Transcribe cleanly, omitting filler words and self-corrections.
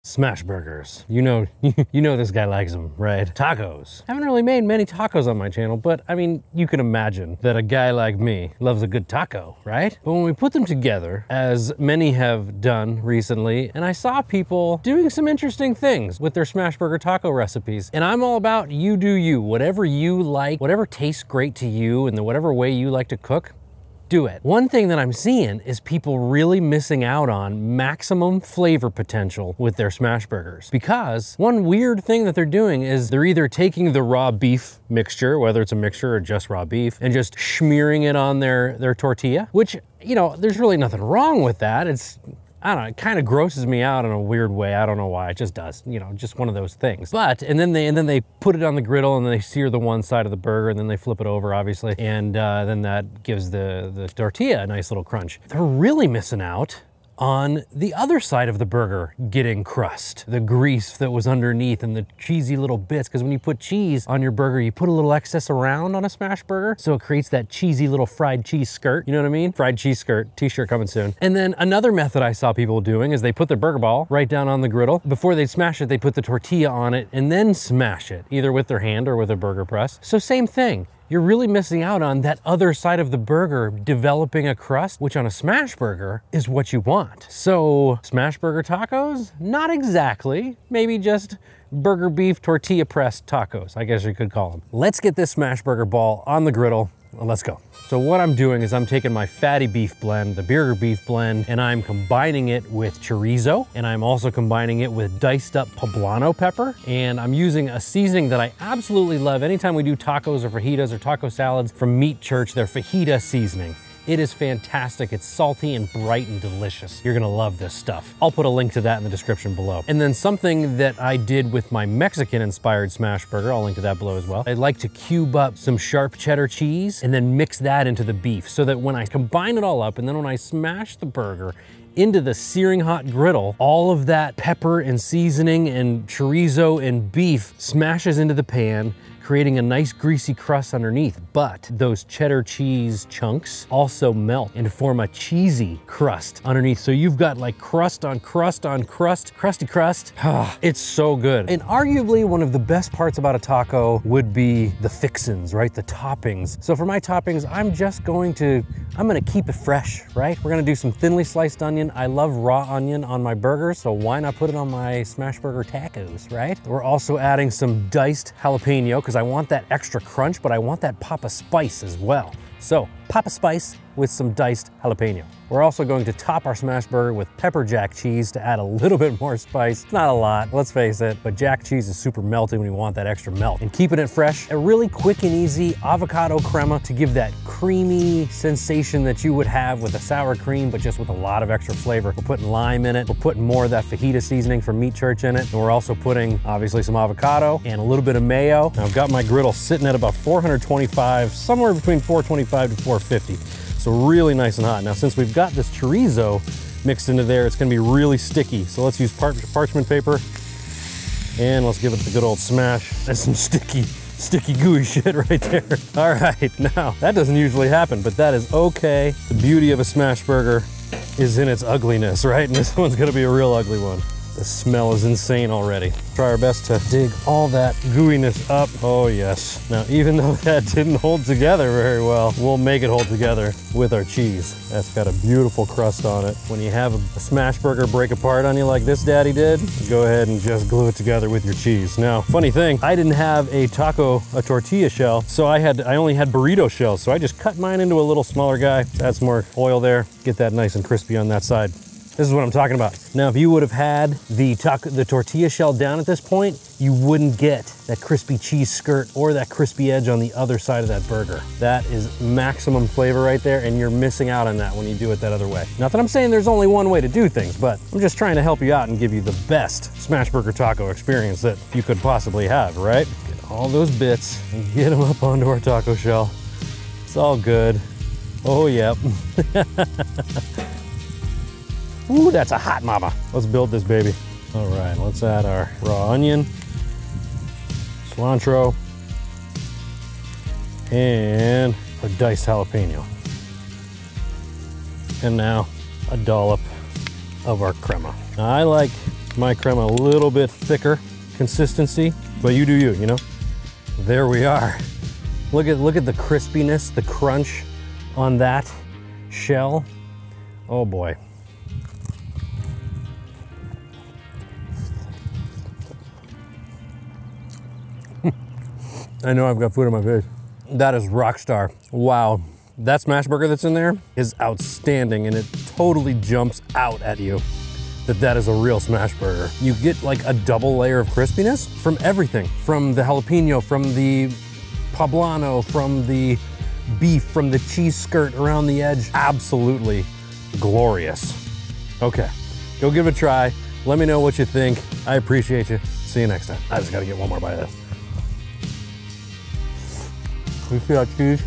Smashburgers. You know, you know this guy likes them, right? Tacos. I haven't really made many tacos on my channel, but I mean, you can imagine that a guy like me loves a good taco, right? But when we put them together, as many have done recently, and I saw people doing some interesting things with their Smashburger taco recipes, and I'm all about you do you. Whatever you like, whatever tastes great to you, and whatever way you like to cook, do it. One thing that I'm seeing is people really missing out on maximum flavor potential with their Smashburgers, because one weird thing that they're doing is they're either taking the raw beef mixture, whether it's a mixture or just raw beef, and just smearing it on their tortilla, which, you know, there's really nothing wrong with that. I don't know, it kind of grosses me out in a weird way. I don't know why, it just does, you know, just one of those things. But, and then they put it on the griddle and then they sear the one side of the burger and then they flip it over, obviously. And then that gives the tortilla a nice little crunch. They're really missing out on the other side of the burger getting crust, the grease that was underneath and the cheesy little bits. Because when you put cheese on your burger, you put a little excess around on a smash burger, so it creates that cheesy little fried cheese skirt. You know what I mean? Fried cheese skirt, t-shirt coming soon. And then another method I saw people doing is they put their burger ball right down on the griddle. Before they smash it, they put the tortilla on it and then smash it, either with their hand or with a burger press. So same thing. You're really missing out on that other side of the burger developing a crust, which on a smash burger is what you want. So smash burger tacos? Not exactly, maybe just burger beef tortilla pressed tacos, I guess you could call them. Let's get this smash burger ball on the griddle. Let's go. So what I'm doing is I'm taking my fatty beef blend, the burger beef blend, and I'm combining it with chorizo, and I'm also combining it with diced up poblano pepper, and I'm using a seasoning that I absolutely love anytime we do tacos or fajitas or taco salads from Meat Church, their fajita seasoning. It is fantastic. It's salty and bright and delicious. You're gonna love this stuff. I'll put a link to that in the description below. And then something that I did with my Mexican-inspired smash burger, I'll link to that below as well. I like to cube up some sharp cheddar cheese and then mix that into the beef so that when I combine it all up and then when I smash the burger into the searing hot griddle, all of that pepper and seasoning and chorizo and beef smashes into the pan, creating a nice greasy crust underneath, but those cheddar cheese chunks also melt and form a cheesy crust underneath. So you've got like crust on crust on crust, crusty crust. It's so good. And arguably one of the best parts about a taco would be the fixins, right? The toppings. So for my toppings, I'm gonna keep it fresh, right? We're gonna do some thinly sliced onion. I love raw onion on my burgers, so why not put it on my Smashburger tacos, right? We're also adding some diced jalapeno because I want that extra crunch, but I want that pop of spice as well. So pop of spice with some diced jalapeno. We're also going to top our smash burger with pepper jack cheese to add a little bit more spice. It's not a lot, let's face it, but jack cheese is super melty when you want that extra melt. And keeping it fresh, a really quick and easy avocado crema to give that creamy sensation that you would have with a sour cream, but just with a lot of extra flavor. We're putting lime in it. We're putting more of that fajita seasoning from Meat Church in it. And we're also putting, obviously, some avocado and a little bit of mayo. Now, I've got my griddle sitting at about 425, somewhere between 425 to 450. So really nice and hot. Now, since we've got this chorizo mixed into there, it's gonna be really sticky. So let's use parchment paper and let's give it the good old smash. That's some sticky gooey shit right there. All right, now that doesn't usually happen, but that is okay. The beauty of a smash burger is in its ugliness, right? And this one's gonna be a real ugly one. The smell is insane already. Try our best to dig all that gooiness up. Oh yes. Now, even though that didn't hold together very well, we'll make it hold together with our cheese. That's got a beautiful crust on it. When you have a smash burger break apart on you like this daddy did, go ahead and just glue it together with your cheese. Now, funny thing, I didn't have a tortilla shell, so I only had burrito shells, so I just cut mine into a little smaller guy. Add some more oil there, get that nice and crispy on that side. This is what I'm talking about. Now, if you would have had the tortilla shell down at this point, you wouldn't get that crispy cheese skirt or that crispy edge on the other side of that burger. That is maximum flavor right there, and you're missing out on that when you do it that other way. Not that I'm saying there's only one way to do things, but I'm just trying to help you out and give you the best Smashburger taco experience that you could possibly have, right? Get all those bits and get them up onto our taco shell. It's all good. Oh, yep. Ooh, that's a hot mama. Let's build this baby. All right, let's add our raw onion, cilantro, and our diced jalapeno. And now a dollop of our crema. Now, I like My creme a little bit thicker consistency, but you do you, you know? There we are. Look at the crispiness, the crunch on that shell. Oh boy. I know I've got food on my face. That is rock star. Wow. That Smashburger that's in there is outstanding, and it totally jumps out at you that is a real Smashburger. You get like a double layer of crispiness from everything, from the jalapeno, from the poblano, from the beef, from the cheese skirt around the edge. Absolutely glorious. Okay, go give it a try. Let me know what you think. I appreciate you. See you next time. I just gotta get one more bite of this. You see that cheese?